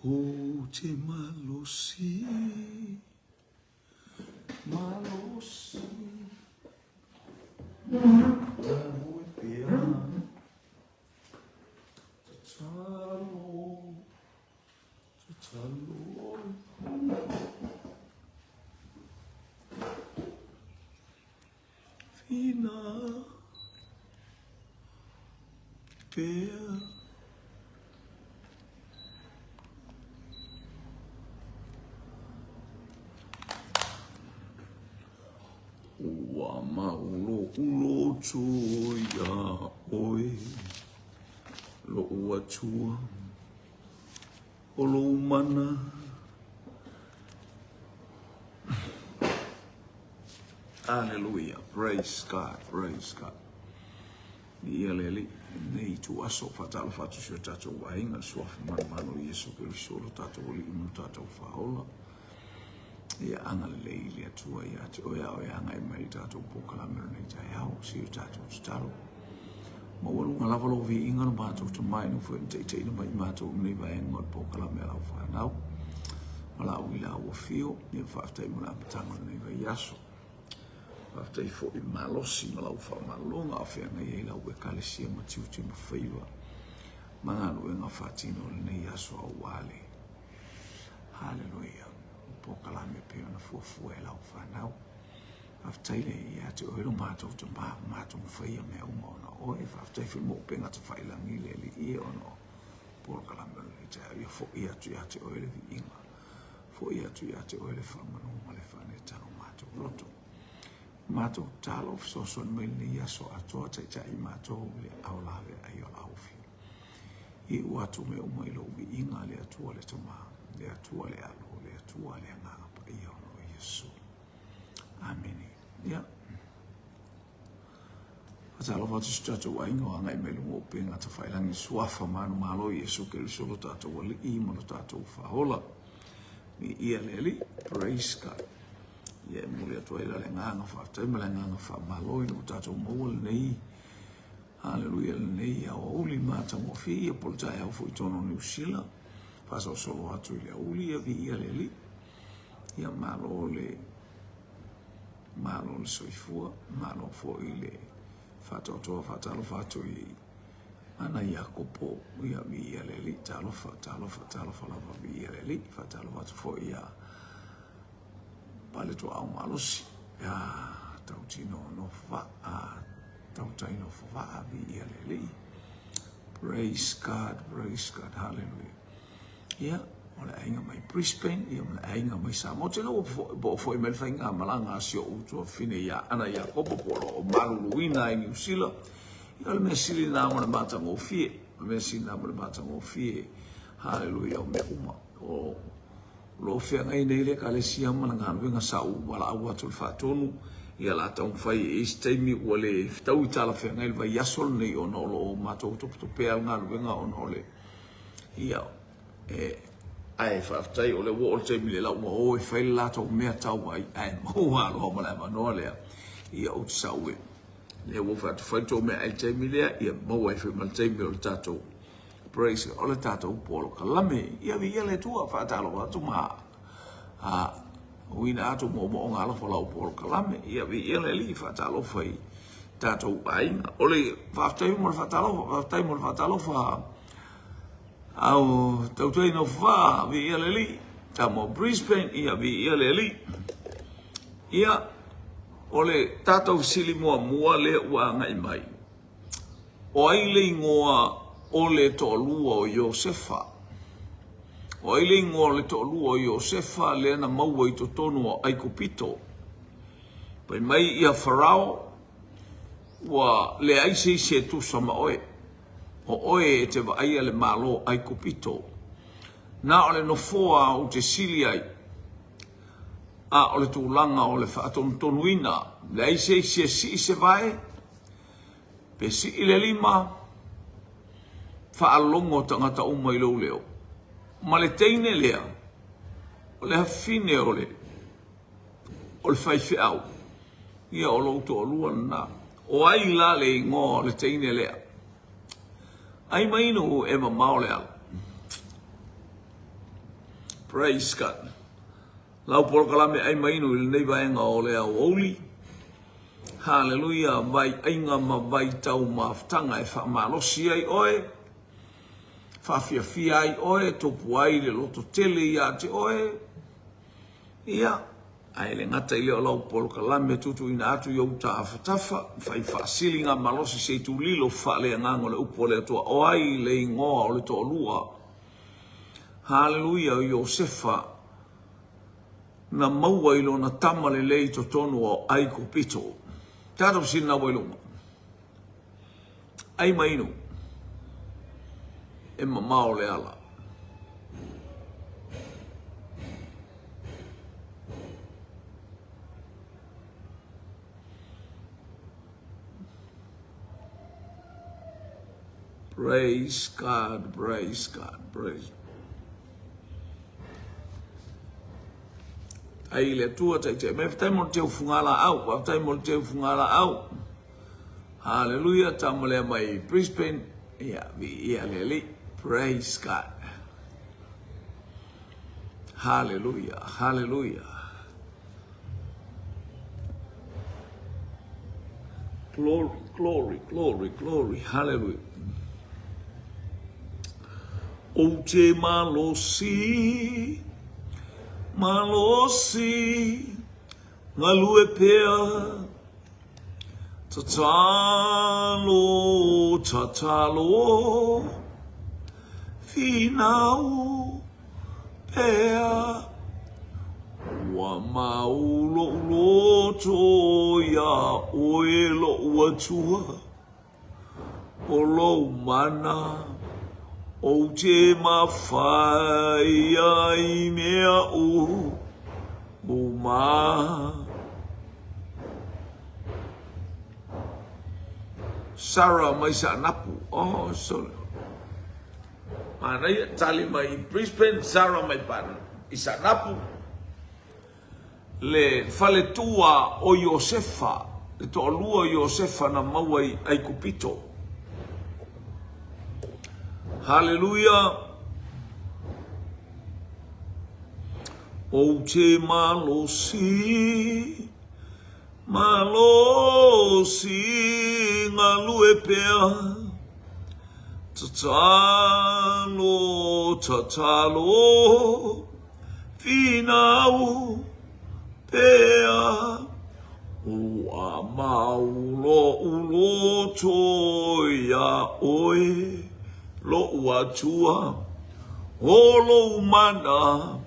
O te malosi, malosi, amor pia, chalo, fina, pia. Wama ulo ya oe lo uachua olo umana Hallelujah, praise God ni leli nei tu aso fatalo fatu sio tato wainga suafu mano Yesu Kristo lo tato oli imu tato faola ya anga leili atua ya te oya ngai mai tato pokala mero nei tai hau si tato talo ma walu ngala lo vi inga no mato to mai no foi te no mai mato nei vai ngot pokala mero fa nau mala wila o fio ni fa tai mo na tanga nei vai yaso fa tai fo I malosi mala fa malonga afia ngai la we kalesia ma tiu ma faiwa manga no nga fatino nei yaso wale. Hallelujah. Pokala me pe na fuela o fanau aftaile ya te oilo mato to mato fai me o no o e aftai fi mo pe na te fai la ni le I ono pokala me te ya fo ya te oilo vi inga fo ya te oilo fa mano male fa ne ta mato roto mato talo so son me ni ya so ato te mato le aula ve ayo aufi I watu me o mai lo vi inga le ato le toma le ato le alo tuale ngapa io no Yesu. Amen. Ya. Atalo fatu statu waingo ngai melu mo penga te failangi suafa manu malo Yesu ke solo tato wali I mo tato fahola. Ni ia leli praise God. Ye muli atu ila le nganga fa te mala nganga fa malo no tato mo nei. Hallelujah nei ya oli mata mo fi polta ya fu tono ni usila. Paso solo atu ile uli ya vi ia leli. Ia malo le soifua malo fo ile fatalo fatu I ana Yakobo ia vi leli talo fa la vi leli fatalo fatu fo ia pale to au malosi ya tautino no fa tautino fa vi leli praise God hallelujah ya Ola ainga mai Brisbane, ia mala ainga mai Samoa. Te lo bo foi mel fainga malanga sio uto fine ya ana ya kopo polo o maluluina I New Zealand. Ia le mesili na mo mata mo fie, mesili na mo mata mo fie. Hallelujah me uma. O lo fia ngai nei le kalesia malanga venga sau wala awa tul fatonu. Ia la tau fai istemi wale tau tala fia ngai va yasol nei ono lo mato to pe nga venga ono le. Ia ai faftai o le wo te mile la o fai la to me tau ai mo wa lo ma la no le ia o sawe le wo fai to me ai te mile ia mo wa fai mal te mile tato praise o le tato polo kalame ia vi le tua fa talo wa tu ma wina atu mo ngalo fo la polo kalame ia vi le li fa talo fai tato ai o le faftai mo fa talo fa au tautei no fa vi leli tamo Brisbane ia vi leli ia ole tato sili mo le wa ngai mai o ai le ngoa ole to lua o Josefa o ai le ngoa le to lua o Josefa le na mau I to tonu ai kupito pai mai ia farao wa le ai se tu sama oe o oe te vai le malo ai kupito na ole no foa o te sili ai ole tūlanga ole whaatonuina le ai se vai pe si ile lima whaalongo tangata umai lo leo ma le teine lea o le hawhine o le whaiwhi au ia o louto o luan na o ai la le ingo le teine lea ai mai no e ma maole ala Praise God. Lau pol kalame ai mainu il nei vaenga o lea o oli. Hallelujah. Vai ainga ma vai tau maftanga e whamalosi ai oe. Whawhiawhia ai oe. Topu ai le loto tele ia te oe. Ia. Ai le ngata i leo lau pol kalame tutu ina atu i au ta awhatafa. Whai whaasili ngā malosi se tu lilo whaalea ngango le upo le atua. O ai le ingoa o le to lua. Hallelujah. Iosefa. Na maua ilo na tama le lei to tonu o ai ko pito. Tato sin na wailunga. Ai mainu. E mamao le ala. Praise God, praise God, praise God. Ai le tua tai te me tai mo te fungala au, wa tai mo te fungala au. Hallelujah, tamole mai Brisbane. Yeah, we le praise God. Hallelujah, hallelujah. Glory, glory, glory, glory. Hallelujah. O te malosi. Malosi, ngalue pea, tatalo, finau pea, wa maulo loto ya oelo watua, olo mana. O te mawhai ai mea o ma. Sarah mai sa napu. Oh, sorry. Mana ia tali mai Brisbane, Sarah mai pan. Isa napu. Le faletua o Iosefa. Le to lua Iosefa na mawai ai kupito. Hallelujah. O te malosi, malosi ngalue pea, tatalo, finau pea, o amaulo uloto ya oe. Lo uatua, o lo mana,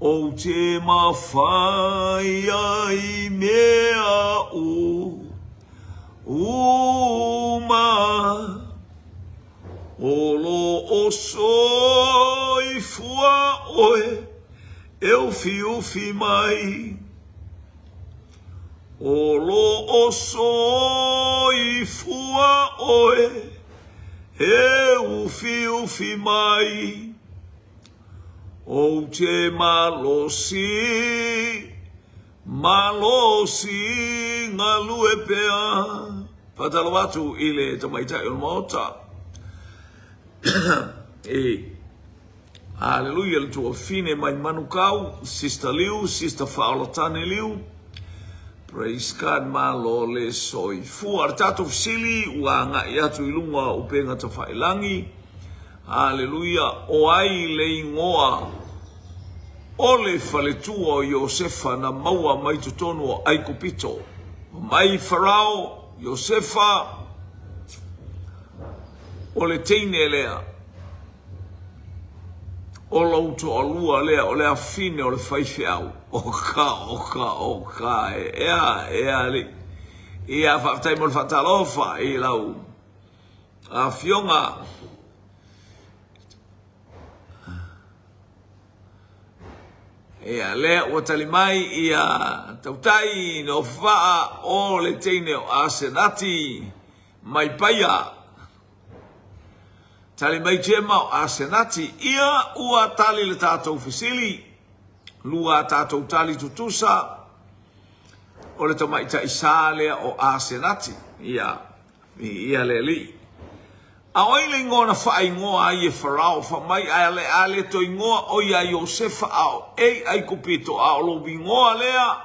o te mawhai ai mea ma, o lo oso i fua oe, eu fiufi mai, o lo oso i fua oe, ufi mai, o te malosi, ngalue pea. Patalo atu ile tamaita ilmota. Hallelujah, le tua fine mai manukau, Sister Liu, Sister Faulatane Liu. Praise God, malo le soi fu artato fsili wa nga yatu ilunga upenga tafailangi. Hallelujah, o ai le ingoa o le faletua o Iosefa na maua mai tutonu o ai kupito. Mai Farao, Iosefa, o le teine lea. O lauto o lua lea, o lea fine o le faife au. Oka, ea li. Ia whaftai mo le whatalofa, i lau. A fionga. Ia lea ua talimai, ia tautai no faa o le teine o Asenati. Mai paia. Tali mai jema o Asenati, ia ua tali le tātou fisili, lua tātou tali tutusa, o le tamaita isalea o Asenati, ia le li. Aoi le ingoa na whaai ngoa ai e Farao, whamai ale to ingoa o ia Iosefa ao, ai kupito ao lobi ngoa lea,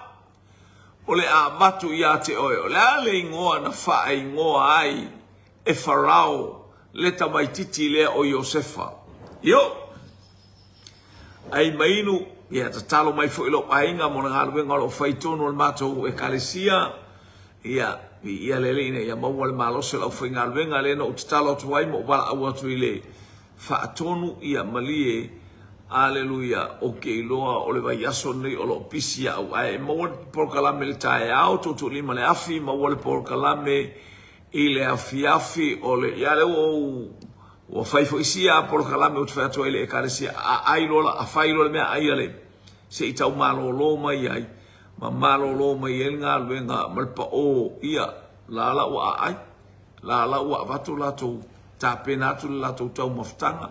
o le a matu ia te oe, o le ale ingoa na whaai ngoa ai e Farao, le tamaititi lea o Iosefa. Yo, ai mainu, ia ta talo mai fo ilo painga, mona ngā luenga lo whaitono le matou e kalesia, ia lele ina ia maua le malose lau whainga luenga le no utatalo tuai mo wala au atu ile whaatonu ia malie aleluia o ke iloa o le vai aso nei o lo pisi au ai maua le porkalame le tae au tutu lima le afi maua le porkalame i le afi o le ia le o whaifo isia porkalame o te whaatoa ile e karesia a ailola a whailola mea ai ale se i tau malo lo mai ai ma malo lo mai el ngā luenga malpa o ia la ua ai la ua vatu lato tapena atu lato tau maftanga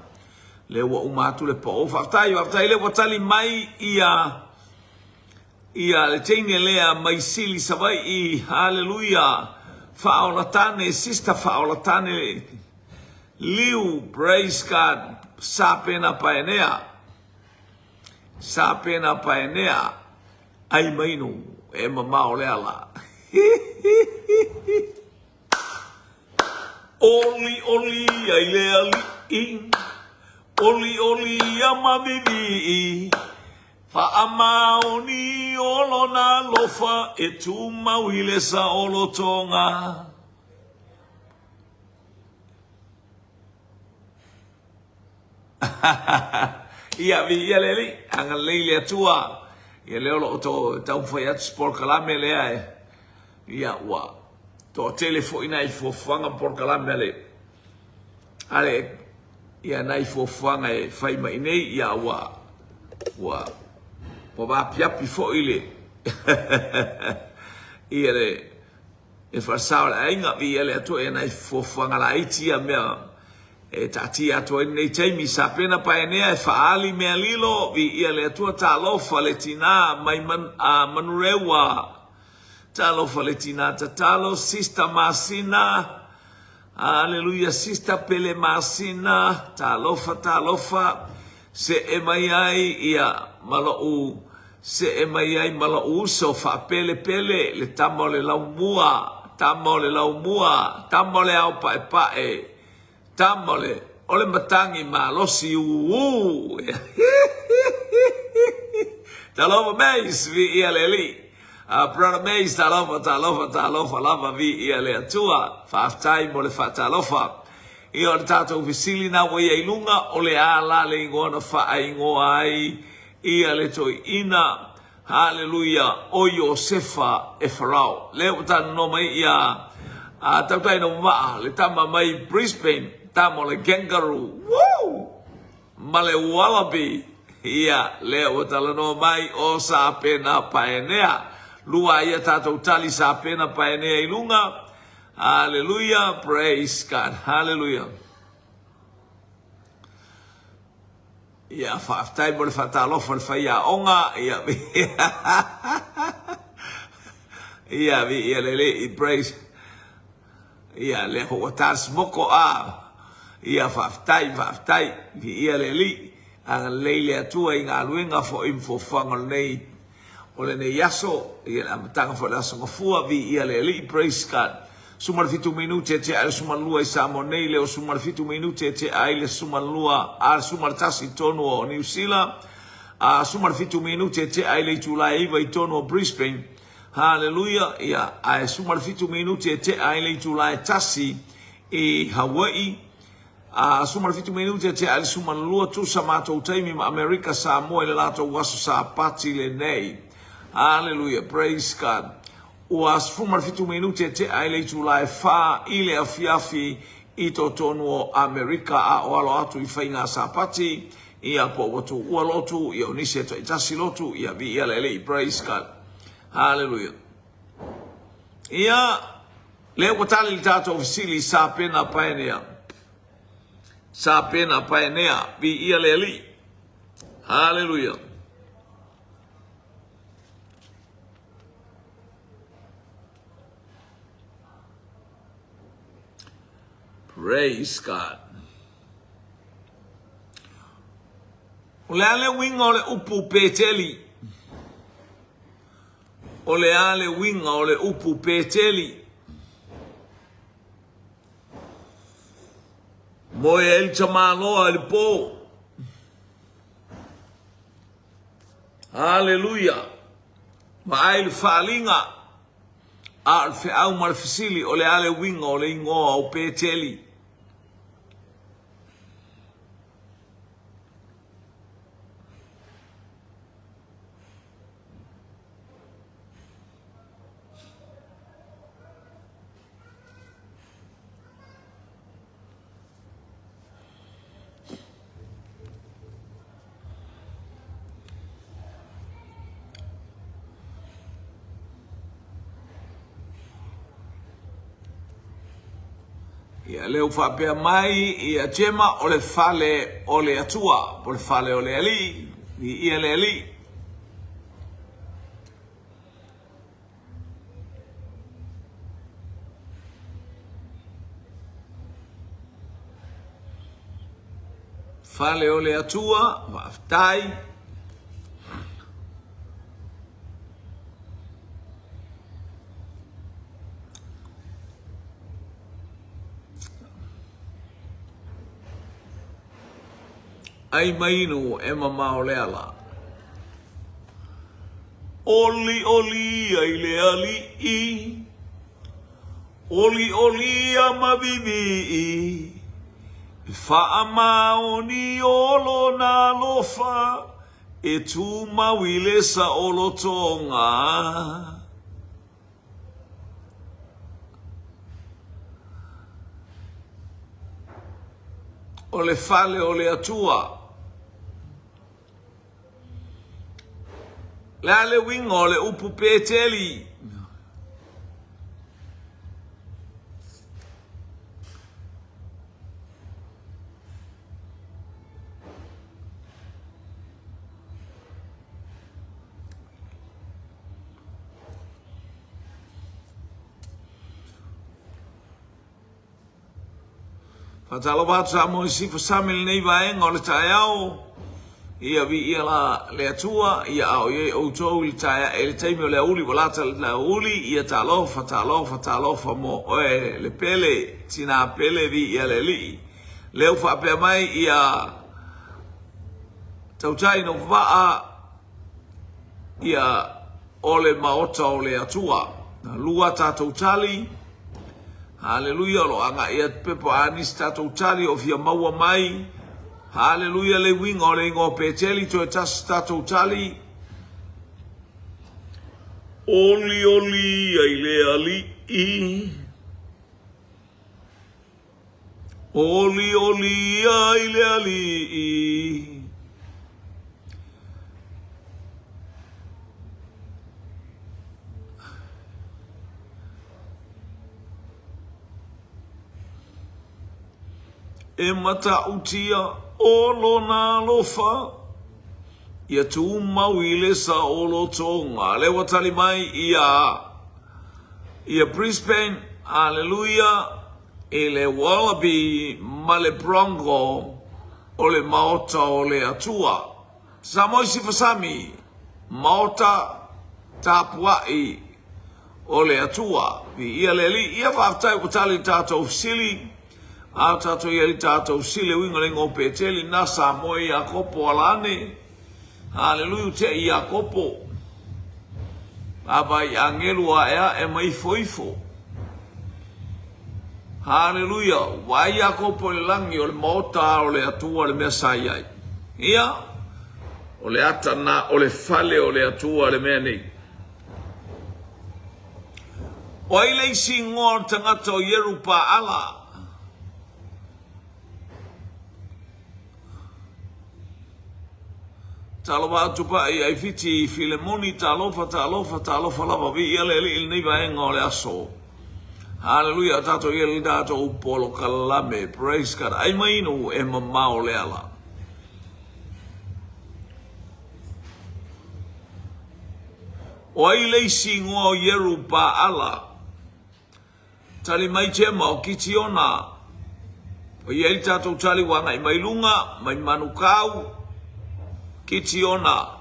le ua umatu le pa o whaftai le watali mai ia le teine lea mai sili savai i hallelujah whaolatane sister whaolatane liu praise God sapena paenea ai mainu e mamao le ala. Oli ai le ali oli ama bibi fa amaoni olona lofa e tu mawile sa olotonga. Ia leli anga leile tua. Ia leo lo to tau fai atu sport kalame lea e. Ia ua. To telefo ina i fuafanga por kalame ale. Ale. Ia nai fuafanga e fai mai nei. Ia ua. Ua. Ua wapiapi fo ile. Ia le. E farsao la inga vi ia le atu e nai fuafanga la itia mea. E tati ato nei taimi sa pena paenea e faali mea lilo vi ia le atua talofa le tina mai manurewa talofa le tina tatalo sista masina aleluia sista pele masina talofa se e mai ai ia malou se e mai ai malou so fa pele le tamo le laumua tamo le au pae tamole, ole matangi ma losi Talova meis vi ia leli. Brother meis talofa lava vi ia le atua. Whaftai mo le whatalofa. Ia o tatou visili na wa ia ilunga o le ala le ingona wha ingoa ai. Ia le toi ina. Hallelujah. O Iosefa e Farao. Leo tanu no mai ia. Tautai no maa. Le tama mai Brisbane. Tamo le kangaroo, woo! Male wallaby, ia leo talano mai o sa pena paenea. Lua ia tatou tali sa pena paenea ilunga. Hallelujah, praise God, hallelujah. Ia whaftai mo le whatalofa le whaia onga, ia lele, praise. Ia le hoa tas moko a. Ia whaftai, ia leli, a leile atua i ngā luenga fo info whangal nei, o le nei yaso, ia la matanga fo la sangafua, ia leli, praise God. Sumar fitu minute te ai sumar lua i Samo nei leo, sumar fitu minute te ai le sumar lua, a sumar tasi tonu o New Zealand, a sumar fitu minute te ai le tula iwa i tonu o Brisbane, hallelujah, ia, a sumar fitu minute te ai le tula tasi i Hawaii, sumar fitu minute te ali sumar lua tu sa mātou taimi ma Amerika sa moe le lato waso sa pati le nei. Hallelujah, praise God. Ua sumar fitu minute te ai le tulai wha i le afiafi i to tonu o Amerika a o alo atu i whainga sa pati i a po watu ua lotu i o nise to i tasi lotu i a vi i alele, praise God. Hallelujah. Ia leo watali li tato ofisili sa pena paenea. Sa pena paenea vi ia leli. Hallelujah. Praise God. Ole ale winga ole upu peteli. Ole ale winga ole upu peteli. Moe el chamalo al po. Hallelujah. Ma'ail falinga. Al fe au malfisili ole ale winga ole ingo au peteli. Ia leo whapea mai ia chema ole fale ole atua, ole fale ole ali, ia le ali. Fale ole atua, waftai. Ai mainu e mama o le ala. Oli oli ai le ali i. Oli oli a mabibi i. Fa amaoni olo na lofa. E tu mawile sa olo tonga. Ole fale ole atua. La le winga ole upu peteli. Fatalo batu sa mo isi fasamil nei vaenga ole taiao. Ia vi ia la le atua ia au ia o tou il taia ele taimi o le uli volata la uli ia talofa mo oe le pele tina pele vi ia le li leu fa pe mai ia tautai no va ia ole maota o le atua na lua tatou tali haleluia lo anga ia pepo anis tatou tali o fia maua mai. Hallelujah le winga o le ingo peteli to etas tatou tali. Oli oli ai le ali i. Oli oli ai le ali i. E mata utia. Olo na lofa. Ia tu mawile sa olo tonga. Lewa tali mai ia Brisbane. Hallelujah. Ele Wallaby male Bronco. Ole maota ole atua. Samoisi fasami. Maota tapuai. Ole atua. Ia leli. Ia whaftai utali tato sili. A tato ia tato sile winga le ngō peteli nasa mo ia kopo alane. Hallelujah te ia kopo. Aba i angelu a ea e mai foifo. Hallelujah. Wa ia kopo le langi o le mota o le atua le mea saiai. Ia. O le atana o le fale o le atua le mea nei. O ile isi ngor tangata o Yeru pa ala. Talofa tupa ai fiti Filemoni talofa lava vi ia le il nei vaenga o le aso. Hallelujah tato ia le dato upolo kalame. Praise God. Ai mainu e mama o le ala. O ai le singoa o Yeru pa ala. Tali mai tema o kitiona. O ia i tātou tali wanga i mai lunga, mai manukau, ki tiona.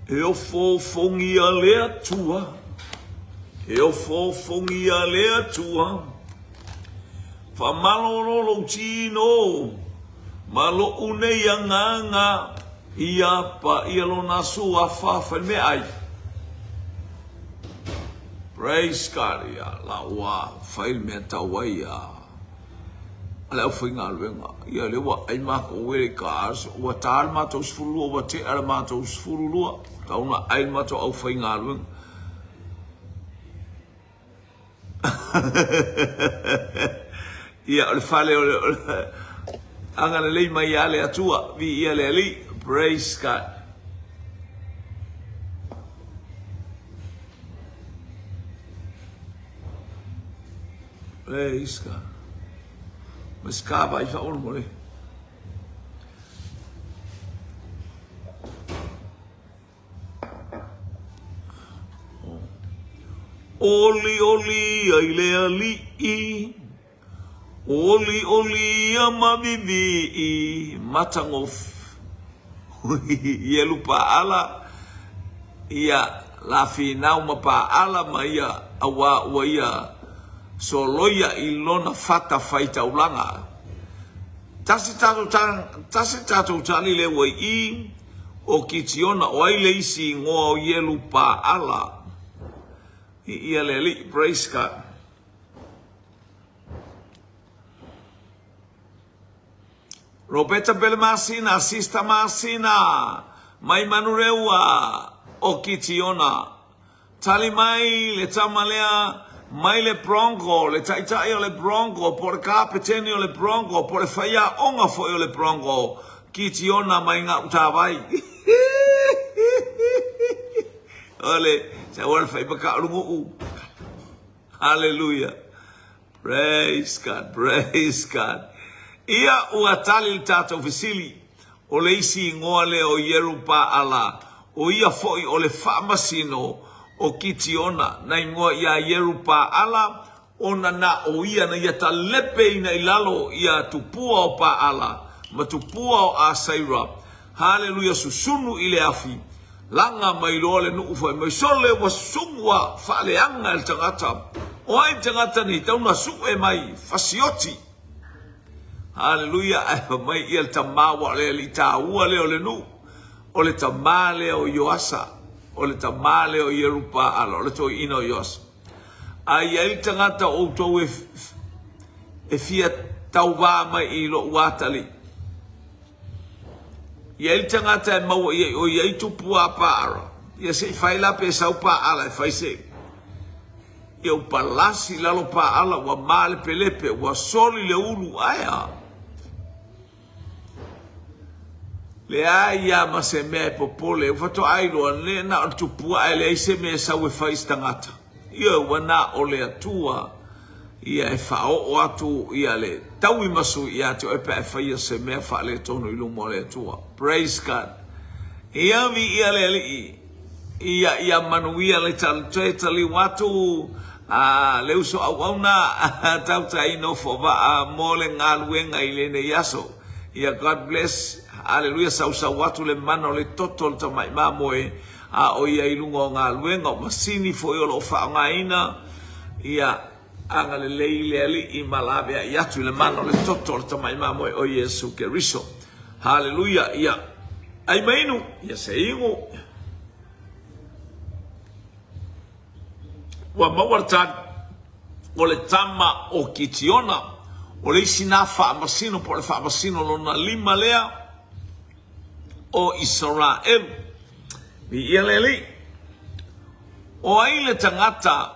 E o fofongi a lea tua, e o fofongi a lea tua, fa malololo tino, malo unei anganga, ia pa ia lo nasu a fa me ai. Praise God, ia la wa fail me tawaia. Ala o finga luenga, ia le wa ai mako wele kaas, wa taal mato sfulu, wa te ala mato sfulu lua, tauna ai mato au finga luenga. Ia le fale o anga le lei mai ale atua, vi ia le ali, praise God. Praise God. Mas kaba ifa on mole. Oli oli ai le ali i. Oli oli a mavivi i matangof. Ia lupa ala. Ia la finau ma pa ala ma ia awa wa ia soloia ilona fata faita ulanga. Tasi tato tali le wai i o kitiona o ai le isi ngoa o yelu pa ala. Ia le li, praise God. Roberta Belmasina, Sista Masina, mai manureua o kitiona. Tali mai le tamalea mai le bronco, le taitai o le bronco, por capeteni o le bronco, por faia onga foi o le bronco, ki tiona mai ngā utawai. Ole, sa wala fai baka rungu u. Hallelujah. Praise God, praise God. Ia ua tali le tātou visili, o le isi ngoa le o yeru pa ala, o ia foi o le whaamasino, o kitiona na ingoa ia yeru pa ala ona na o ia na ia ta lepe ina ilalo ia tupua o pa ala ma tupua o asaira. Hallelujah, susunu ile afi langa mai lole nu ufa mai sole wa sumwa fale anga el tangata o ai tangata ni tauna su e mai fasioti. Hallelujah, ai mai il tamawa le lita ua le ole nu o le tamale o yoasa o le tamale o yerupa ala, o le toi ino yos. Ai el tangata o tau e fia tau wā mai i lo uatali. Ia el tangata e mau o iei tupu a paara. Ia se fai la pe sau pa ala e fai se. Ia u palasi lalo pa ala wa male pelepe wa soli le ulu aia. Le aia ma se mea popole, ufato ailo le na o tupua ai le se mea sau e fai stangata. Ia wana o le atua, ia e fao o atu, ia le taui masu ia te oepe e fai se mea fa le tono ilu mo le atua. Praise God. Ia vi ia le li, ia manuia le tali watu, le uso au auna, tau taino fo va mo le ngaluenga i le ne yaso. Ia God bless. Hallelujah, sau watu le mano le toto le tamai mamoe a o ia ilungo ngā luenga o masini fo i o lo whaongaina ia anga le leile ali i malawea i atu le mano le toto le tamai mamoe o Yesu Keriso. Hallelujah, ia ai mainu, ia se ingo wa mawartan o le tama o kitiona o le isina whaamasino po le whaamasino lona lima lea o Israel. Mi ieleli o ai le tangata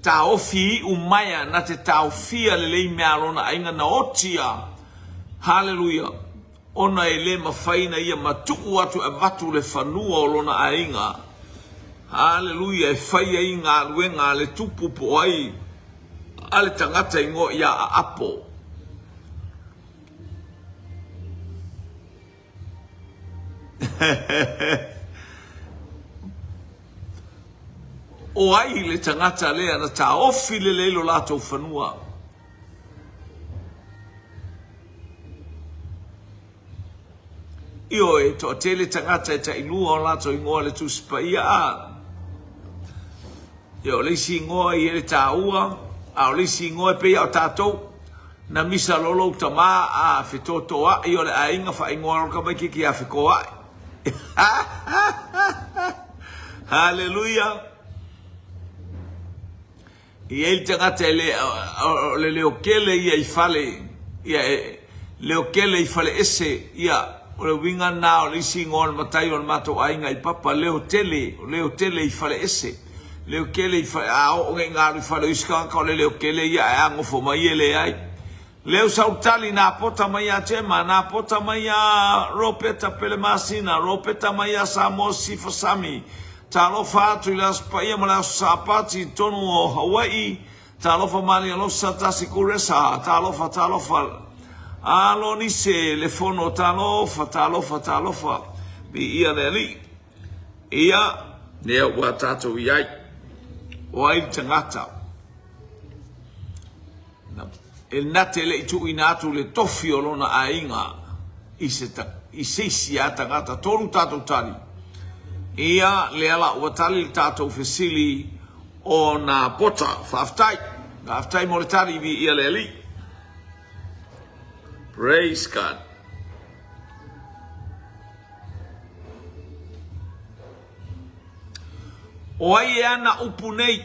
ta ofi umaya na te ta ofia le lei mea lona ainga na otia. Hallelujah, ona e le mawhaina ia matuku atu e vatu le whanua o lona ainga. Hallelujah, e whaia i ngā luenga le tupu po ai ale tangata ingo ia a apo. O ai le tangata lea na ta ofi le leilo lato whanua. Io e to tele tangata e ta ilua o lato ingoa le tuspa ia a. Io le si ingoa i ele ta ua, a o le si ingoa e pe au tātou, na misa lolo utama a whitotoa, io le a inga wha ingoa roka mai kiki a whikoa. Hallelujah. I ele tangata e le leo kele ia I fale, ia leo kele I fale ese, ia o le winga na o le isi ngol matai o le mato ainga I papa leo tele I fale ese. Leo kele I fale, a o ngā I fale iska ka o le leo kele ia e angofo mai ele ai. Leo sautali na pota mai a tema, na pota mai a ropeta pele masina, ropeta mai a Samoa Sifasami. Talofa atu I las paia ma las sapati tonu o Hawaii. Talofa mali alosa tasi kuresa. Talofa. Alo ni se le fono talofa. Bi ia neli. Ia nea watato iai. Wai tangata. E nate le itu inatu le tofi o lona ainga. I seisi a tangata. Tolu tato tali. Ia le ala ua tali tātou fesili o nā pota whaaftai. Nā whaaftai mo le tari vi ia le ali. Praise God. O ai e ana upu nei.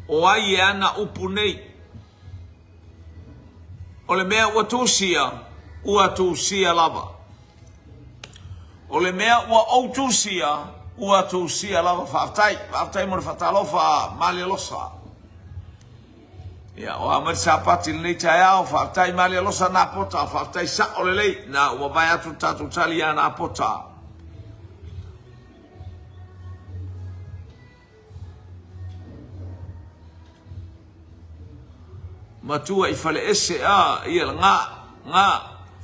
O le mea ua tūsia lava. O le mea ua outusia lava whaaftai mo le whatalofa mali alosa. Ia, o amari sapati le nei tai au whaaftai mali alosa nā pota, whaaftai sa o le lei, nā ua vai atu tatu tali a nā pota. Matua I fale ese a, ia ngā,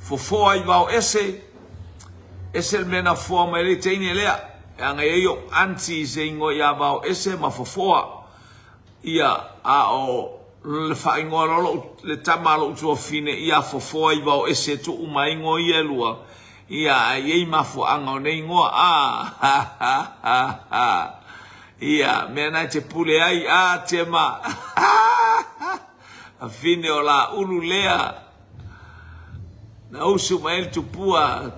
fofoa I vau ese le mena foa mai le teine lea. Anga eio anti se ingo ia vau ese ma fofoa. Ia a o le wha ingo lolo le tamalo utua fine ia fofoa I vau ese tu uma ingo ia lua. Ia a iei mafu anga o ne ingoa. Ia mena te pule ai a te ma. A fine o la ulu lea. Na usu mael tupua.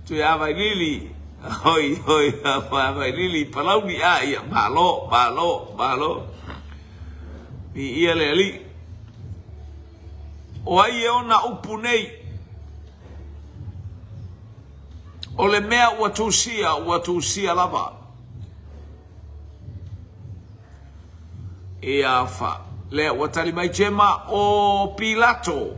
Tu ia vai lili. Hoi, vai lili. Palau ni a ia. Malo. Ni ia le ali. O ai e ona upu nei. O le mea ua tūsia lava. Ia fa. Lea ua tali mai tema o Pilato.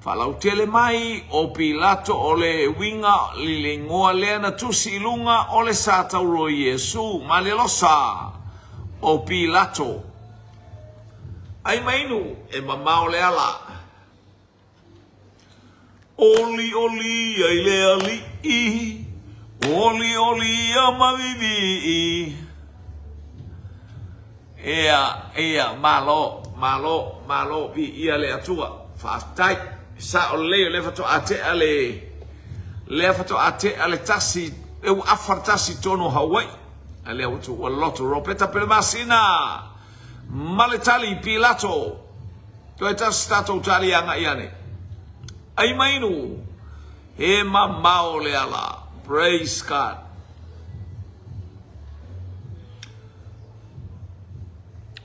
Falau tele mai o Pilato o le winga li le ngoa lea na tusi ilunga o le satauro Yesu ma le losa o Pilato. Ai mainu e mamao le ala. Oli ai le ali I. Oli a mavivi. Ea malo vi ia le atua. Whaaftai. Sa o leo le fato ate ale tasi e u afartasi tono Hawaii ale o tu loto ropeta per masina maletali Pilato to eta stato italiana iane ai mainu e mamao le ala. Praise God.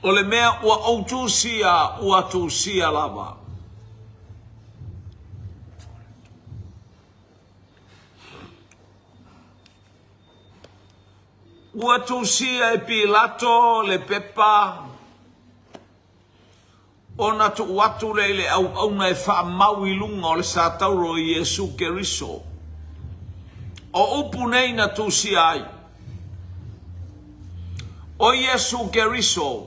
O le mea ua outusia lava. Ua tusia e Pilato le pepa. Ona tu watu le au na e wha mau ilunga o le satauro Yesu Keriso. O upu nei na tusia ai. O Yesu Keriso.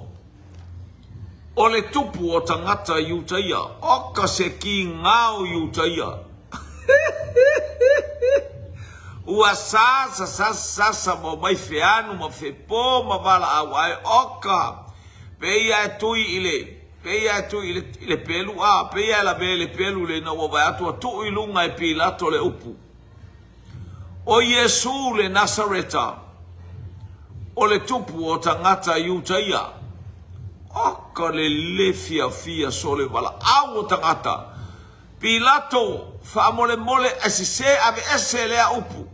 O le tupu o tangata iutaia. Oka se ki ngao iutaia. ua sasa mo mai feanu mo fepo ma vala au ai oka peia tui ile pelu peia la bele pelu le na wa atu tu ilunga e Pilato le upu o Yesu le Nasareta o le tupu o tangata Iutaia oka le lefia fia sole vala au o tangata Pilato fa mole asise ave ese le upu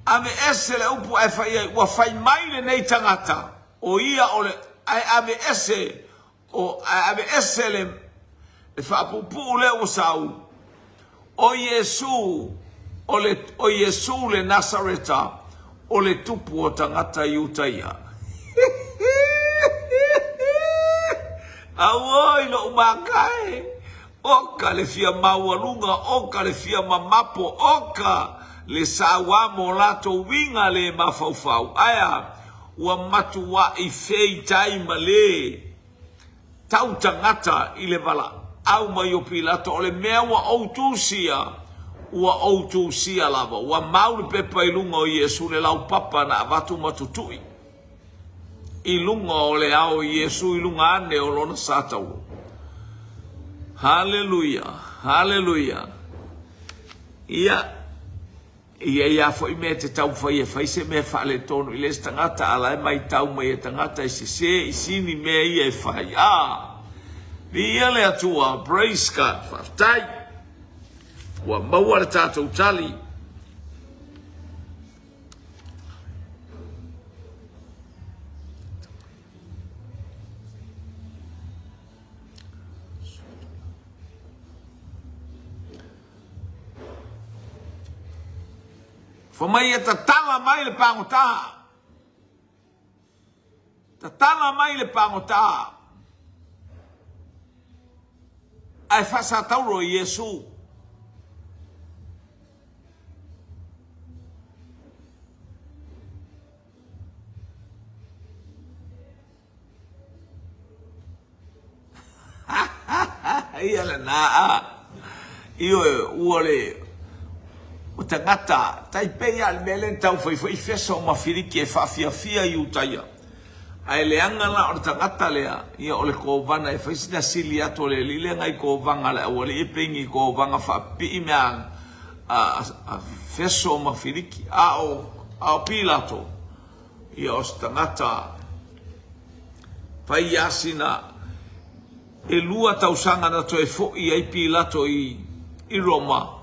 ame ese le upu ai fai mai le nei tangata o ia o le ame ese le fa pupu le o sau o Yesu le Nasareta o le tupu o tangata Iutaia awoi lo umakai oka le fia mawalunga oka le fia mamapo oka le sawamo lato winga le mafaufau aya wa matua I fei taima le tau tangata I le vala au mai o Pilato o le mea wa outusia lava wa mauri pepa ilunga o Yesu le lau papa na avatu matutui ilunga o le ao Yesu ilunga ane o lona satau. Hallelujah ia foi me te tau fai se me fale tonu ile tangata ala mai tau mai tangata se isini me ia fai ia le atua praise God faftai wa maua tatou tali Fomai tatala mai le pangota. Tatala mai le pangota. Ai fasa tauro Yesu. Ia le na. Io uole o tangata taipei al mele tau foi fesa o mafiriki e fia Iutaia ai le anga la o tangata lea ia o le kovana e faisina sili ato le lile ngai kovanga le o le ipengi kovanga fa pi mea a fesa o mafiriki o Pilato ia o tangata fai asina e lua tausanga na to e fo ai Pilato I Roma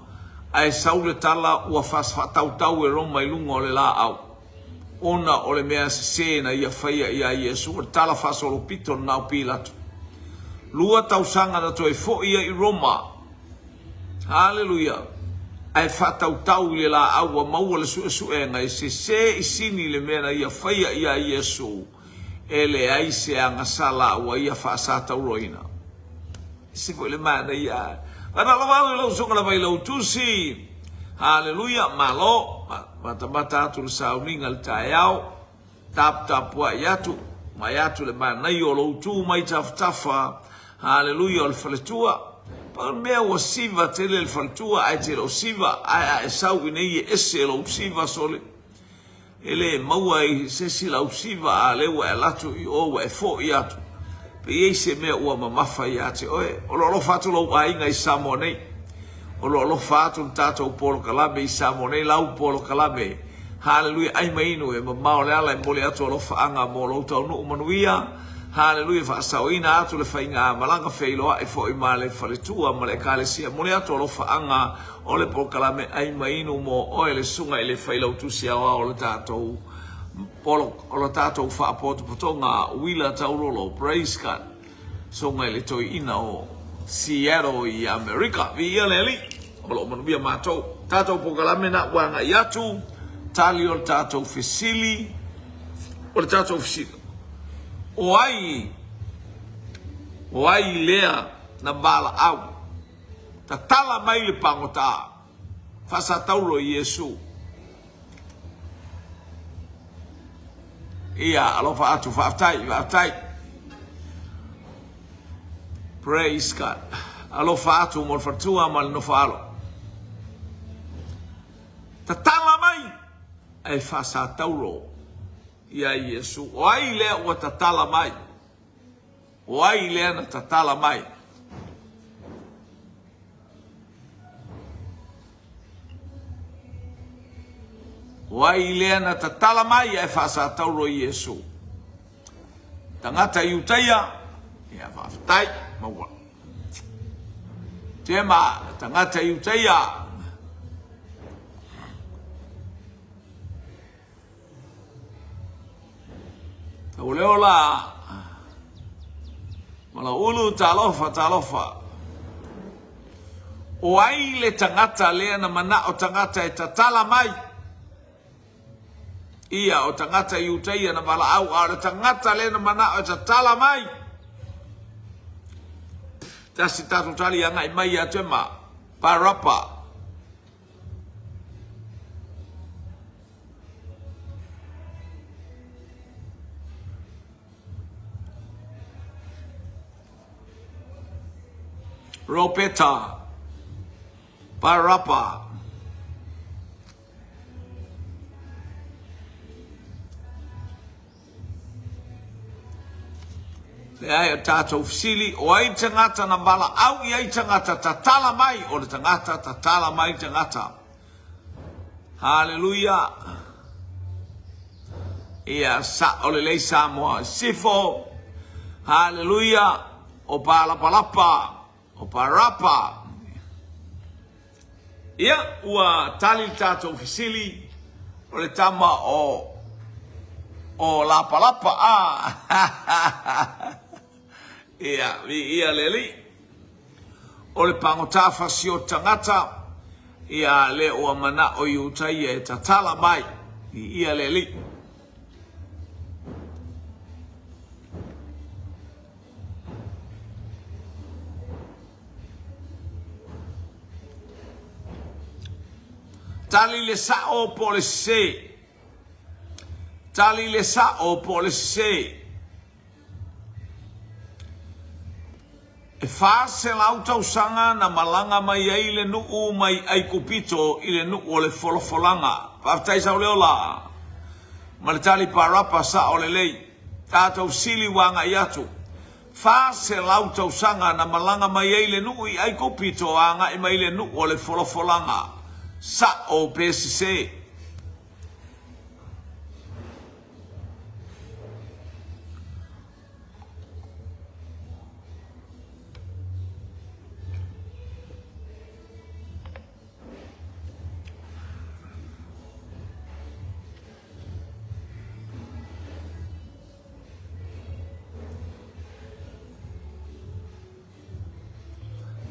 ai saule tala ua tau e Roma I lunga o le la au. Ona o le mea sena ia whaia ia Yesu. O tala fasolo pito na o Pilato. Lua tausanga na toi fo ia I Roma. Hallelujah. Ai tau le la au a maua le suenga. I se isini le mea ia whaia ia Yesu. Ele ai se angasala ua ia tau roina. Se foi le mana ia... Ana lawa lo songa la vai lo tusi. Hallelujah malo mata atu le sauninga le taiao. Tap wa yatu. Mayatu le mana yo lo tu mai tafa. Hallelujah le faletua. Pa mea wa siva tele le faletua ai te lo siva ai sau nei ese lo siva sole. Ele maua I sesi lo siva ale wa latu I o wa fo yatu. Pe se me ua mamafa ia te oe. O lo fatu lo ainga I Samoa nei. O lo fatu tatou polo kalame I Samoa nei lau polo kalame. Hallelujah. Ai mainu e mamao le ala e mole atu o lo faanga mo lo tau nuu manuia. Hallelujah. Fa asawina atu le fainga malanga feiloa e fo I male faletua male kalesia. Mole atu o lo faanga o le polo kalame ai mainu mo oe le sunga I le failau tusia o le tatou. Polo o la tatou fa apoto potonga wila taurolo praise God so ngai le toi ina o Seattle I America via leli o lo manu bia matou tatou pokalame na wanga yatu tali o tatou fesili o tatou fesili o ai lea na bala au ta tala mai le pangota fasa tauro Yesu ia alofa atu fa'atai. Praise God. Alofa atu mo fatua mal no falo. Tatala mai ai fasa tauro ia Yesu. O ai lea ua tatala mai. O ai lea na tatala mai. O ai lea na tatala mai ai fasa tauro Yesu. Tangata iutaia ia whaftai maua. Tema tangata iutaia tau leo la mala ulu talofa. O ai le tangata lea na mana o tangata e tatala mai. Ia o tangata iutaia na mala au a le tangata lea na mana o tatala mai. Tasi tatu tali anga i mai a tema parapa. Ropeta parapa. Le ai tātou fisili o ai tangata na mala au i ai tangata tatala mai o le tangata tatala mai tangata. Hallelujah. Ia sa o le lei Samoa sifo. Hallelujah. O palapalapa. O parapa. Ia ua tali tātou fisili o le tama o lapalapa ia leli o le pangota fasio tangata ia le o mana o iutai e tatala mai ia leli tali le sao polise tali le sao polise e fase lauta usanga na malanga mai ai le nuu mai ai kupito i le nuu o le folofolanga. Paftai sa oleo la. Ma le tali parapa sa o le lei. Tātou sili wanga i atu. Fase lauta usanga na malanga mai ai le nuu i ai kupito anga i mai le nuu o le folofolanga. Sa o PCC.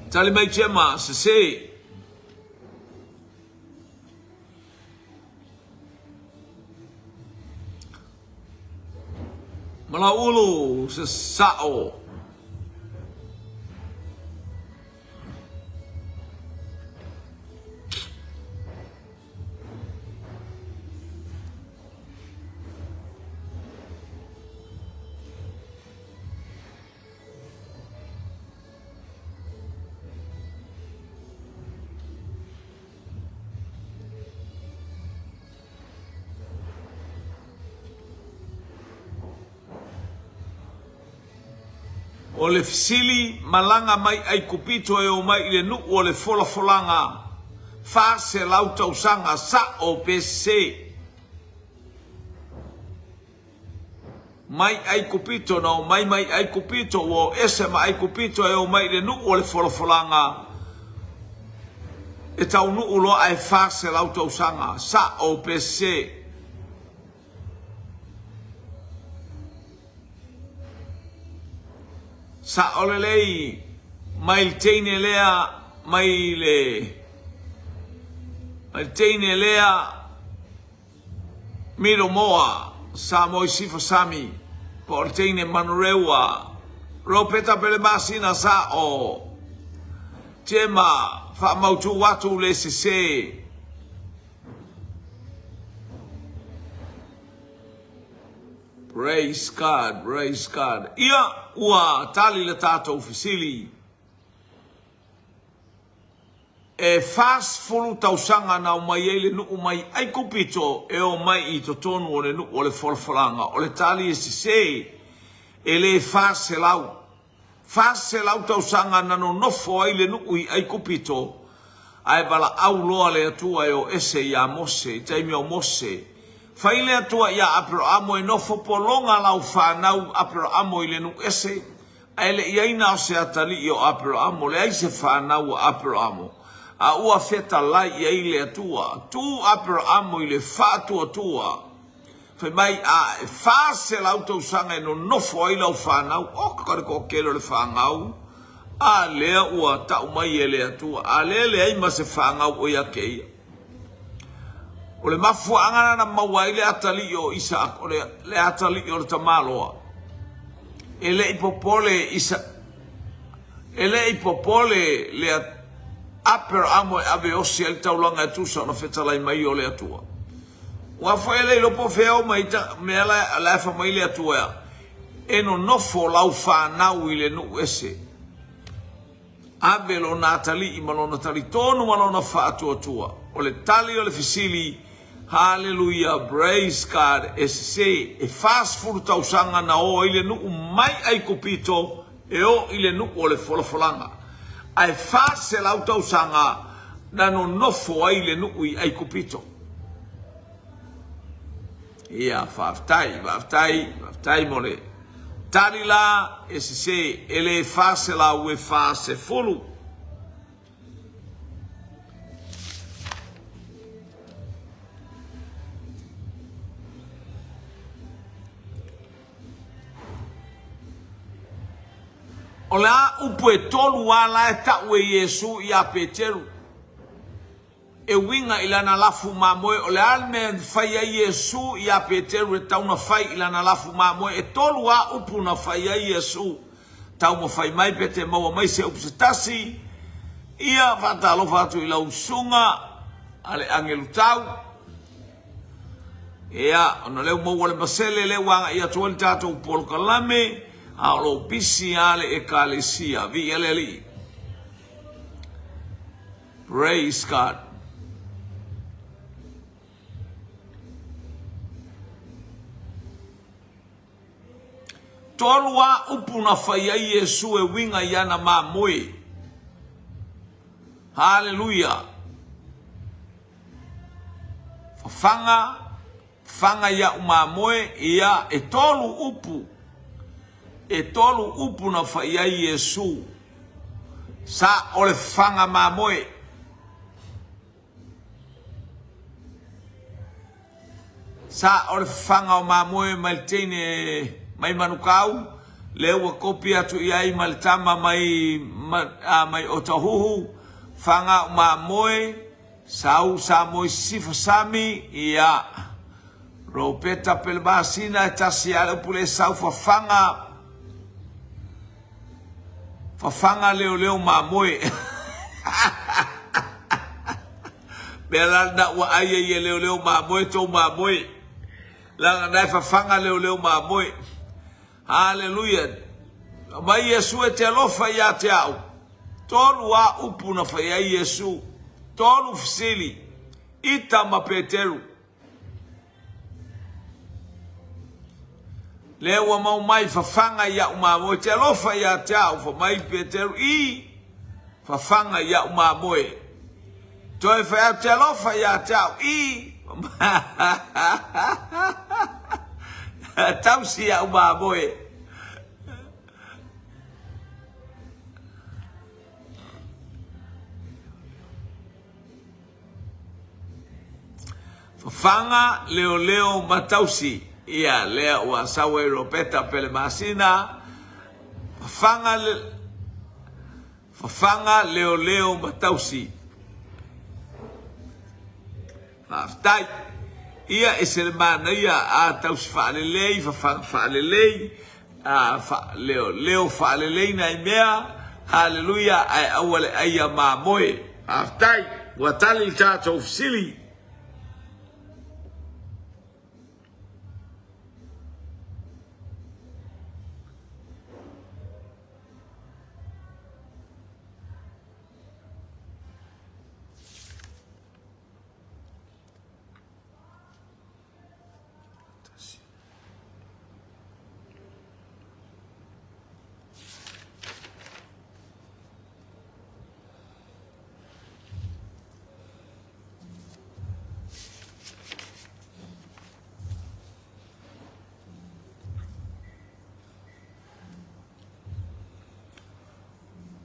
Tali mai chema se malaulu se sao o le fisili malanga mai ai kupito e o mai le nuu o le folafolanga fase lauta usanga sa o PC mai ai kupito no mai ai kupito o ese mai ai kupito e o mai le nuu o le folafolanga e tau nuu lo ai fase lauta usanga sa o PC sa ole lei mai teine lea mai teine lea miro moa sa moi sifo sami por teine manurewa ropeta pele masina sa o tema fa mautu watu le sese praise God. Ia ua tali le tātou fisili. e fast fulu tausanga na mai ele nu mai ai kupito e o mai I to tonu o le nu o le folfolanga o le tali e se ele fast se lau tausanga na no nofo ai le nu ai kupito ai bala au loa le atua e o ese ia mose taimi o mose fai le atua ia Abrahamo e nofo polonga lau whanau Abrahamo I le nu ese ai le iaina o se atali I o Abrahamo le ai se whanau o Abrahamo a ua feta lai I le atua tu Abrahamo I le whātua tua fai mai a whāse lau tausanga e no nofo ai lau whanau o kakare ko kero le whangau a lea ua tau mai e le atua a le ai ma se whangau o ia keia o le mafua angana na maua I le atali o Isaac o le atali o le tamaloa e le ipopole Isaac e le ipopole le Abrahamo e ave osi al taulanga e tusa na fetalai mai o le atua. Ua fai le lopo feo mai me ala fa mai le atua e no nofo lau whanau I le nu ese. Ave lo natali I malona tali tonu malona whaatua tua. O le tali o le fisili, hallelujah, praise God, e se e fast furu tausanga na o I le nu mai ai kupito e o I le nu o le folafolanga. Ai fase lau tausanga na no nofo ai le nui ai kupito. Ia whaftai mole. Tari la e se ele fase lau e fase fulu. O le a upu e tolu ala e taue Yesu I a Peteru. E winga I lana lafu mamoe. O le alme fai a Yesu I a Peteru e tauna fai I lana lafu mamoe. E tolu a upu na fai a Yesu. Tau mo fai mai pete maua mai se upu se tasi. Ia vata alofa atu I lau sunga. Ale angelu tau. Ia ona leu maua le masele le wanga ia tuoli tato upolo kalame. Alo pisi ale e kalesia vi eleli. Praise God. Tolua upuna fai ai Yesu e winga yana mamoe. Hallelujah. Fanga ya umamoe ia e tolu upu. E tolu upu na fai ai Yesu. Sa ole fanga mamoe. Sa ole fanga o mamoe maltene mai manukau. Lewa kopi atu iai maltama mai otahuhu. Fanga o mamoe. Sau sa moi sifa sami ia. Ropeta pelbasina e tasi ale upule sau fanga. Fafanga leo mamoe. Bela na wa aye leo mamoe to mamoe. La na fafanga leo mamoe. Hallelujah. Mai Yesu e te alofa ya te au. Tolu wa upu na fa ya Yesu. Tolu fisili. Ita mapeteru. Lewa mau mai fafanga ya umamoe. Te alofa ya te au. Fa mai Peteru I. Fafanga ya umamoe. Toi fa ya te alofa ya te au. I. Tausi ya umamoe. Fafanga leo matausi. Ia lea ua sawe ropeta pele masina. Fafanga leo matausi. Faftai. Ia eselmana ia a tausi faalelei. Fafanga faalelei. Leo faalelei na imea. Hallelujah. Ai awale aya mamoe. Faftai. Watali tata ofisili.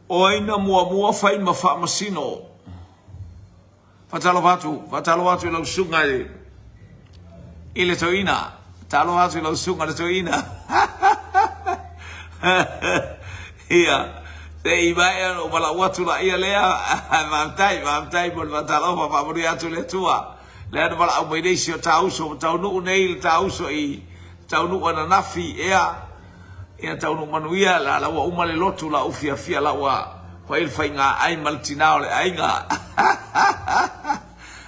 Oina mua fai ma fa masino. Fatalo watu lau sunga ile toina. Talo watu lau sunga le toina. Ia. Te ibaya no mala watu la ia lea. Mamtai mo fatalo fa muri atu le tua. Le anu mala au maidesi o tauso. Taunu uneil tauso i. Taunu ananafi ea. Ia taunu manuia la wa umale lotu la ufia la wa. Kwa ilfa inga ai maltinao le ainga.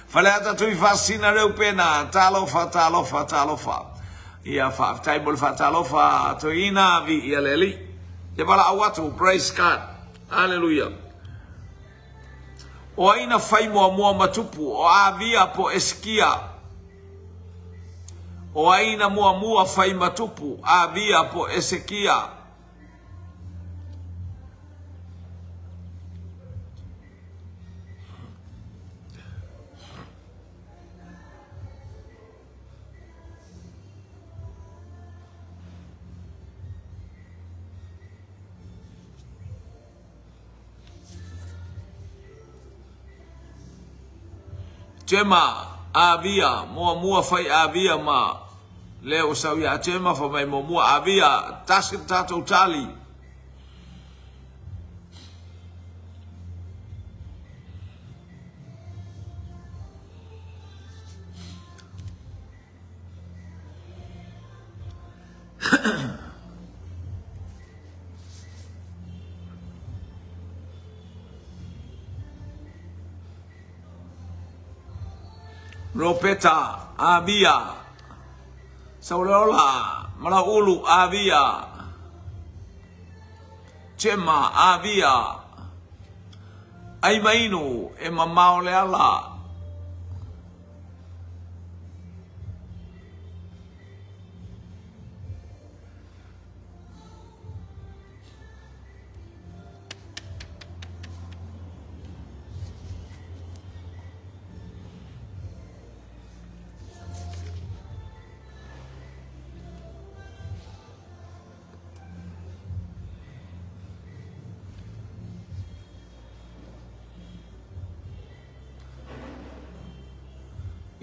Fale ata tui fasina reu pena. Talofa. Ia fa taibol fa talofa toina vi ia leli. Ia bala awatu. Praise God. Hallelujah. O aina fai mua matupu. O avia po eskia. O aina mua fai matupu. Avia po esekia. Jema avia mua fai avia ma leo sauya jema fa mai mua avia tasik tato tali Ropeta avia Saurola Malaulu avia Chema avia Aimainu e mamao le ala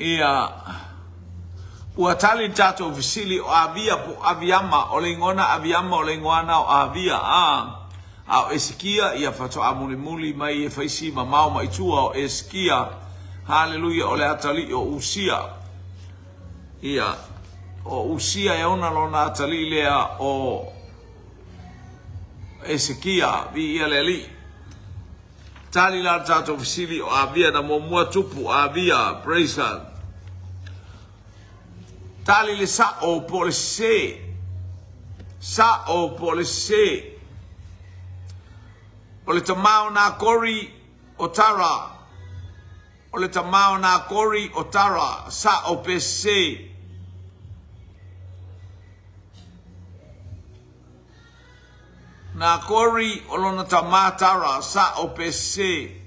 ia uatali tato visili o avia po aviama o lengona aviama o lengoana o avia a eskia ia fato amuli mai e faisi mamao mai tua o eskia haleluya o le atali o usia ia o usia e ona lona atali lea o eskia vi ia leli tali la tato visili o avia na mua tupu avia praise God. Tali le sa o polese o le tamao na kori o tara o le tamao na kori o tara sa o pese na kori o lona tamatara sa o pese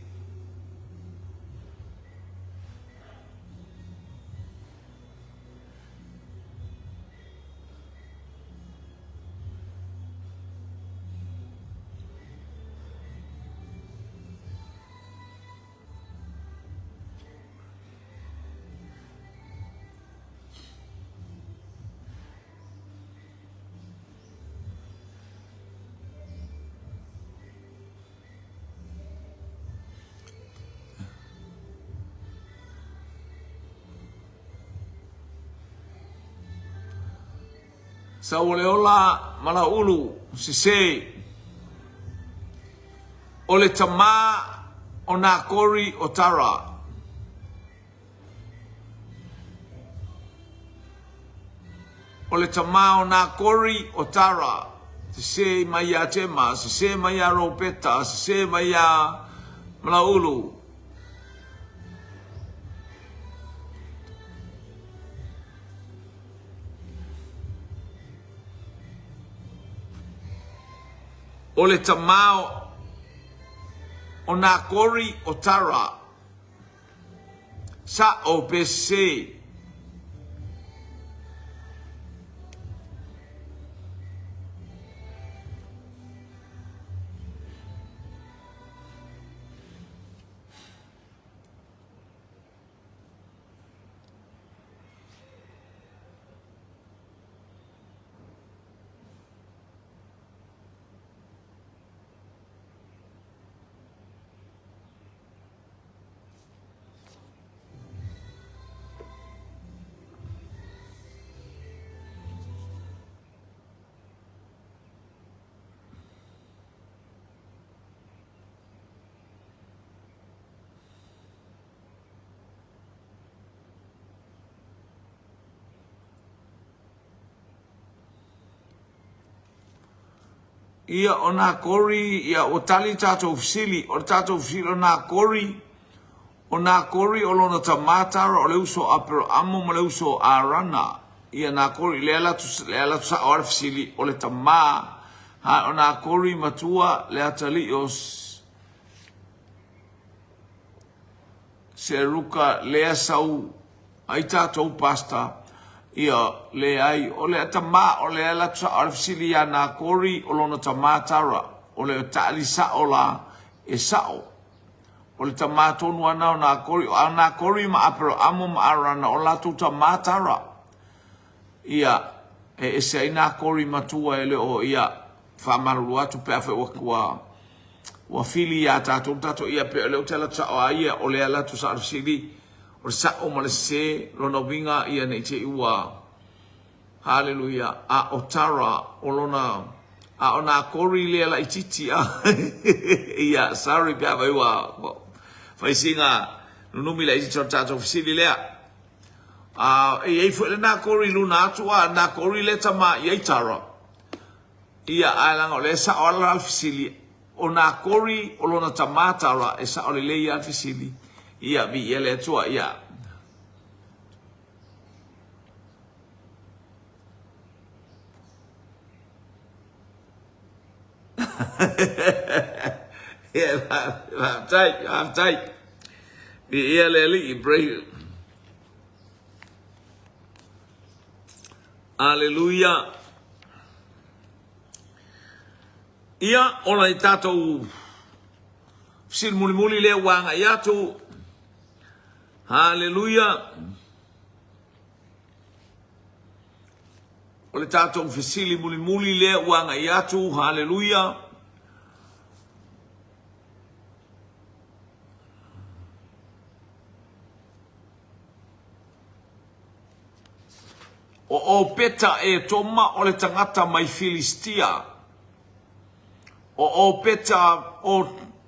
sa oleola malaulu sise o le tama o na kori o tara o le tama o na kori o tara sise maya tema sise maya ropeta sise maya malaulu o le tamao o na kori o tara sa o pese ia ona kori ia o tali tatou fisili o tatou fisili ona kori o lona tamatara o le uso apero amo ma le uso arana ia na kori le ala sa o fisili o le tama ha ona kori matua le atali o se ruka le asau ai tatou pasta ia le ai o le tama o le ala sa o fisili ia na kori o lona tamatara o le tali sa o la e sao o le tamato nuana o na kori ma apero amo ma arana o la tu tamatara ia e se ina kori matua ele o ia fa maru atu pe afa wa fili ya tato ia pe le tela tsa o ia o le ala tu sa sili o sa o male se lona winga ia nei te ua haleluya a otara o lona a ona kori le ala ititi a ia sorry pe afa wa faisinga nunumi la ititi tato sili lea e foi na kori luna atua na kori le tama ia tara ia alanga le sa ola alfisili o na kori o lona tamatara e sa ole le alfisili ia bi ele atua ia ia tai bi ele li Ibrahim. Aleluia. Ia ona i tātou sil muli le wanga i atu. Haleluia. O le tātou fisili muli le wanga i atu. Haleluia. O peta e toma o le tangata mai Filistia. O peta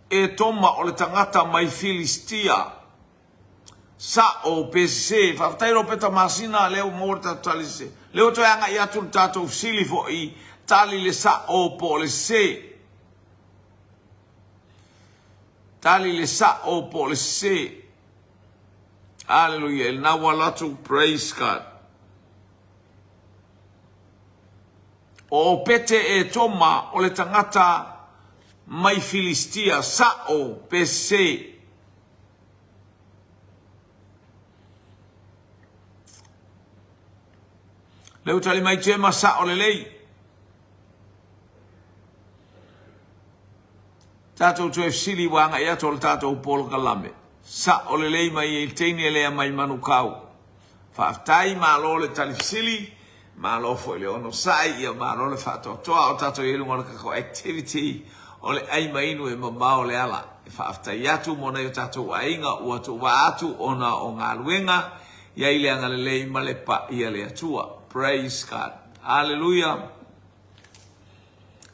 e toma o le tangata mai Filistia. Sa o pese. Whaftairo peta masina leo morta talise. Leo toi anga i atu tātou sili fo i tali le sa o po le se. Tali le sa o po le se. Hallelujah. El nawalatu, praise God. O pete e toma o le tangata mai Filistia sa o pese. Leu tali mai tema sa o le lei. Tatou tue sili wanga ia tol tatou polo kalame. Sa o le lei mai il teini lea mai manukau. Whaftai malo le tali sili. Malo foi le ono sai ia malo le fato toa o tato i lunga ko activity o le ai mai no e mamao le ala e fa afta yatu mona yo tato ainga o to watu ona o nga luenga ia ile anga le male pa ia le atua praise God hallelujah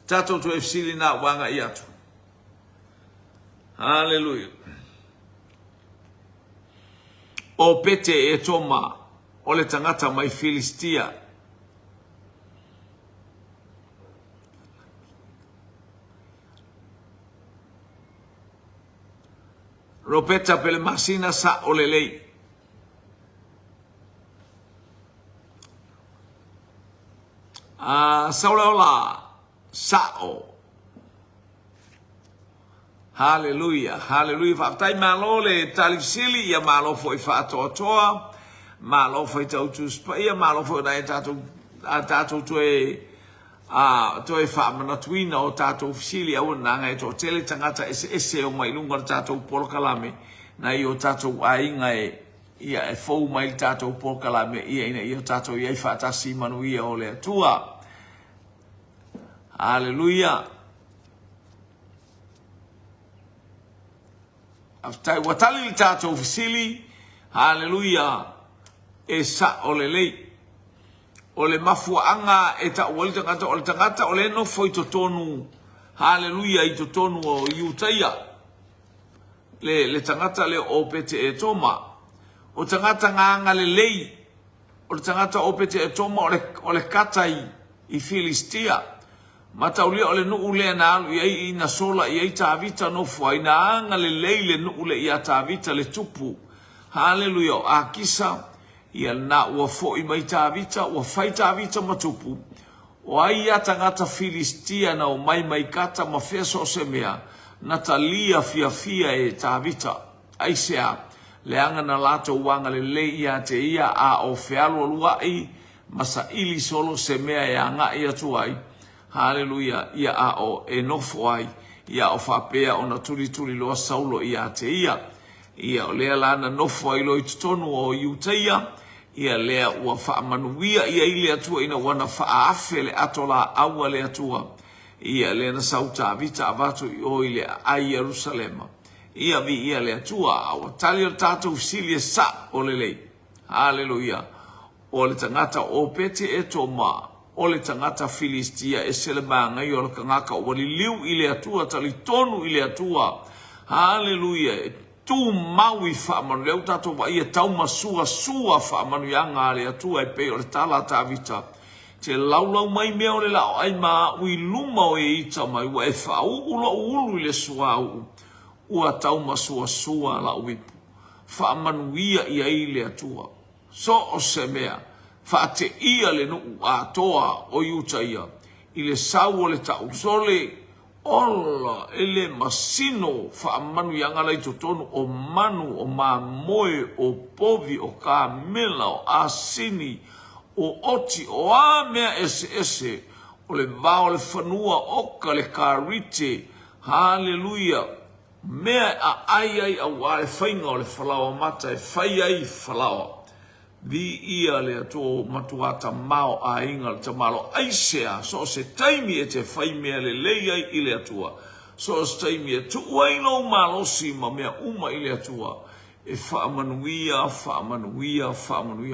tato to fsili na wanga iatu hallelujah o pete e toma o le tangata mai Filistia. Ropeta pele masina sa olelei. Saulaola sao. Hallelujah, hallelujah. Faftai malo le talifsili ia malo foi fatoa. Malo foi tautu spa ia malo foi na tatu tue toi fa mana tuina o tatou fisili au nanga e to tele tangata ese o mai lunga tatou polokalame na i o tatou ainga ia e fou mai tatou polokalame ia ina i o tatou ia fa tasi manu ia o le atua haleluya aftai watali tatou fisili haleluya e sa o le lei o le mafuanga e ta o le tangata o le no foi totonu haleluya i totonu o iutaia le tangata le o pete e toma o tangata nganga le lei o tangata o pete e toma o le katai i Filistia Mataulia ole nu ule na alu iai ina sola iai tavita no fua ina anga le leile nu ule ia tavita le tupu. Haleluya. Akisa ia na ua fo i mai tavita, ua fai tavita matupu. O ai ata ngata Filistia na o mai kata mafeso o semea. Natalia fia e tavita. Aisea le anga na lato wanga le le ia te ia a o fealo luai. Masa ili solo semea e anga ia tuai. Haleluya. Ia a o enofo ai. Ia o whapea o na turi loa saulo ia te ia. Ia o lea lana nofo ai lo i tutonu o iuteia. Ia lea ua whaamanuia ia i lea tua ina wana whaafe le atola aua lea tua. Ia lea na sauta vita avatu i o i lea ai Jerusalema. Ia vi ia lea tua awa tali o tātou silia sa o lelei. Haleluya. O le tangata o pete e to ma. O le tangata Filistia e selema ngai o le kangaka o wali liu i lea tua tali tonu i lea tua. Haleluya. Tu maui whaamanu leu tato wa ia tau masua whaamanu yanga ale atua e peo le tala tavita. Te laulau mai mea o le lao ai maa ui luma o e ita mai wa e whau ula ulu le sua u. Ua tau masua la uipu. Whaamanu ia i le atua. So o se mea. Whaate ia le nu atoa o iuta ia. I le sau o le tau sole. Ola ele masino whaamanu yang alai totonu o manu o mamoe o povi o kamela o asini o oti o a mea ese o le vao le whanua oka le karite. Haleluya. Mea a ai a wale whainga o le whalawa mata e whai ai whalawa. Vi ia le ato matuata mao a inga le tamalo aisea. So se taimi e te whai mea le leiai i le atua. So se taimi e tu waino malosi ma mea uma i le atua. E whaamanuia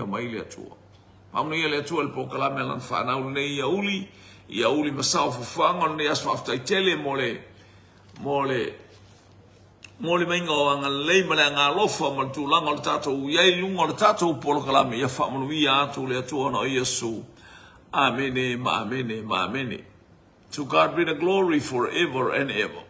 mai le atua. Whaamanuia le atua le pokalame lan whanau nei ia uli masao fuwhanga nei aswa aftaitele Mole mainga o anga lei male anga lofa ma tu langa le tatou iai lunga le tatou polo kalame ia whaamanuia atu le atua na Iesu. Amene, ma amene. To God be the glory forever and ever.